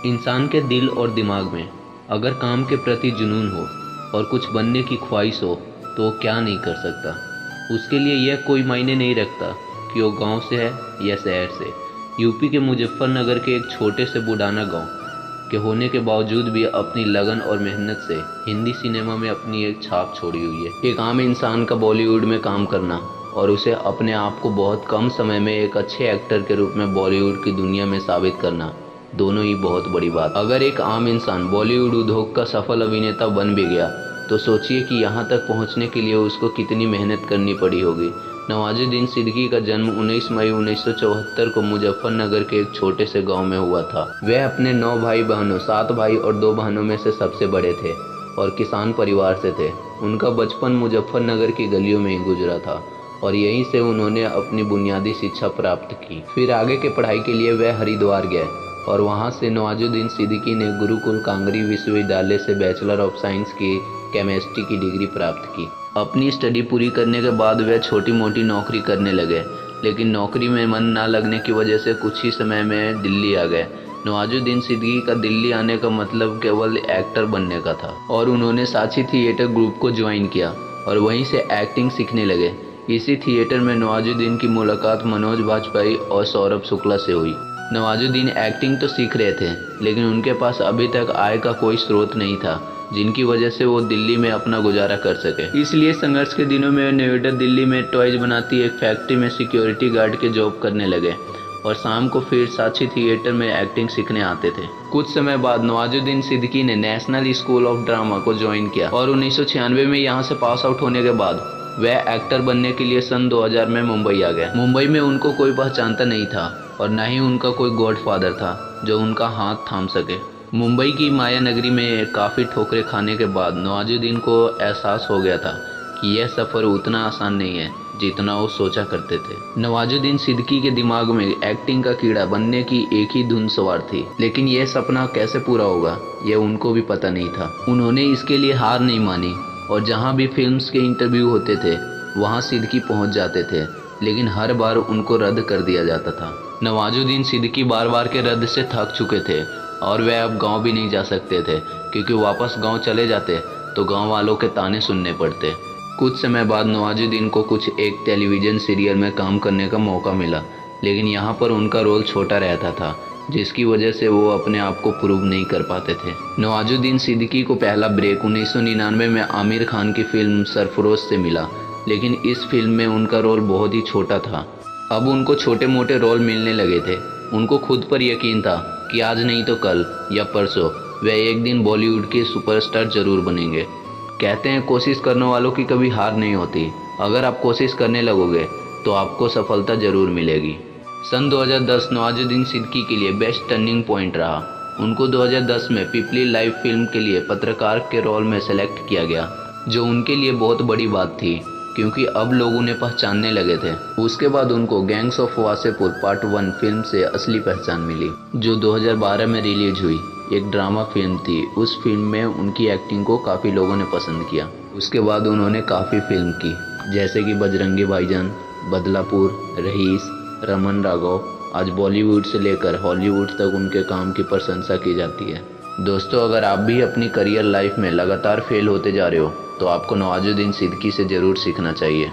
इंसान के दिल और दिमाग में अगर काम के प्रति जुनून हो और कुछ बनने की ख्वाहिश हो तो वो क्या नहीं कर सकता। उसके लिए यह कोई मायने नहीं रखता कि वो गांव से है या शहर से। यूपी के मुजफ्फरनगर के एक छोटे से बुडाना गांव के होने के बावजूद भी अपनी लगन और मेहनत से हिंदी सिनेमा में अपनी एक छाप छोड़ी हुई है। एक आम इंसान का बॉलीवुड में काम करना और उसे अपने आप को बहुत कम समय में एक अच्छे एक्टर के रूप में बॉलीवुड की दुनिया में साबित करना, दोनों ही बहुत बड़ी बात। अगर एक आम इंसान बॉलीवुड उद्योग का सफल अभिनेता बन भी गया तो सोचिए कि यहाँ तक पहुँचने के लिए उसको कितनी मेहनत करनी पड़ी होगी। नवाजुद्दीन सिद्दीकी का जन्म 19 मई 1974 को मुजफ्फरनगर के एक छोटे से गांव में हुआ था। वह अपने 9 भाई बहनों, 7 भाई और 2 बहनों में से सबसे बड़े थे और किसान परिवार से थे। उनका बचपन मुजफ्फरनगर की गलियों में ही गुजरा था और यहीं से उन्होंने अपनी बुनियादी शिक्षा प्राप्त की। फिर आगे की पढ़ाई के लिए वह हरिद्वार गए और वहां से नवाजुद्दीन सिद्दीकी ने गुरुकुल कांगड़ी विश्वविद्यालय से बैचलर ऑफ साइंस की केमिस्ट्री की डिग्री प्राप्त की। अपनी स्टडी पूरी करने के बाद वह छोटी मोटी नौकरी करने लगे, लेकिन नौकरी में मन न लगने की वजह से कुछ ही समय में दिल्ली आ गए। नवाजुद्दीन सिद्दीकी का दिल्ली आने का मतलब केवल एक्टर बनने का था और उन्होंने साक्षी थिएटर ग्रुप को ज्वाइन किया और वहीं से एक्टिंग सीखने लगे। इसी थिएटर में नवाजुद्दीन की मुलाकात मनोज बाजपेयी और सौरभ शुक्ला से हुई। नवाजुद्दीन एक्टिंग तो सीख रहे थे, लेकिन उनके पास अभी तक आय का कोई स्रोत नहीं था जिनकी वजह से वो दिल्ली में अपना गुजारा कर सके। इसलिए संघर्ष के दिनों में नोएडा दिल्ली में टॉयज बनाती एक फैक्ट्री में सिक्योरिटी गार्ड के जॉब करने लगे और शाम को फिर साक्षी थिएटर में एक्टिंग सीखने आते थे। कुछ समय बाद नवाजुद्दीन सिद्दीकी ने नेशनल स्कूल ऑफ ड्रामा को ज्वाइन किया और 1996 में यहाँ से पास आउट होने के बाद वह एक्टर बनने के लिए सन 2000 में मुंबई आ गए। मुंबई में उनको कोई पहचानता नहीं था और न ही उनका कोई गॉडफादर था जो उनका हाथ थाम सके। मुंबई की माया नगरी में काफ़ी ठोकरें खाने के बाद नवाजुद्दीन को एहसास हो गया था कि यह सफ़र उतना आसान नहीं है जितना वो सोचा करते थे। नवाजुद्दीन सिद्दीकी के दिमाग में एक्टिंग का कीड़ा बनने की एक ही धुन सवार थी, लेकिन यह सपना कैसे पूरा होगा यह उनको भी पता नहीं था। उन्होंने इसके लिए हार नहीं मानी और जहाँ भी फिल्म्स के इंटरव्यू होते थे वहाँ सिद्दीकी पहुँच जाते थे, लेकिन हर बार उनको रद्द कर दिया जाता था। नवाजुद्दीन सिद्दीकी बार बार के रद्द से थक चुके थे और वह अब गांव भी नहीं जा सकते थे, क्योंकि वापस गांव चले जाते तो गांव वालों के ताने सुनने पड़ते। कुछ समय बाद नवाजुद्दीन को कुछ एक टेलीविज़न सीरियल में काम करने का मौका मिला, लेकिन यहाँ पर उनका रोल छोटा रहता था, जिसकी वजह से वो अपने आप को प्रूव नहीं कर पाते थे। नवाजुद्दीन सिद्दीकी को पहला ब्रेक 1999 में आमिर खान की फिल्म सरफरोश से मिला, लेकिन इस फिल्म में उनका रोल बहुत ही छोटा था। अब उनको छोटे मोटे रोल मिलने लगे थे। उनको खुद पर यकीन था कि आज नहीं तो कल या परसों वे एक दिन बॉलीवुड के सुपरस्टार जरूर बनेंगे। कहते हैं कोशिश करने वालों की कभी हार नहीं होती। अगर आप कोशिश करने लगोगे तो आपको सफलता जरूर मिलेगी। सन 2010 नवाजुद्दीन सिद्दीकी के लिए बेस्ट टर्निंग पॉइंट रहा। उनको 2010 में पीपली लाइव फिल्म के लिए पत्रकार के रोल में सेलेक्ट किया गया, जो उनके लिए बहुत बड़ी बात थी क्योंकि अब लोग उन्हें पहचानने लगे थे। उसके बाद उनको gangs of Wasseypur part 1 film से असली पहचान मिली, जो 2012 में रिलीज हुई। एक ड्रामा फिल्म थी। उस फिल्म में उनकी एक्टिंग को काफ़ी लोगों ने पसंद किया। उसके बाद उन्होंने काफ़ी फिल्म की, जैसे कि बजरंगी भाईजान, बदलापुर, रईस, रमन राघव। आज बॉलीवुड से लेकर हॉलीवुड तक उनके काम की प्रशंसा की जाती है। दोस्तों, अगर आप भी अपनी करियर लाइफ में लगातार फेल होते जा रहे हो तो आपको नवाजुद्दीन सिद्दीकी से ज़रूर सीखना चाहिए।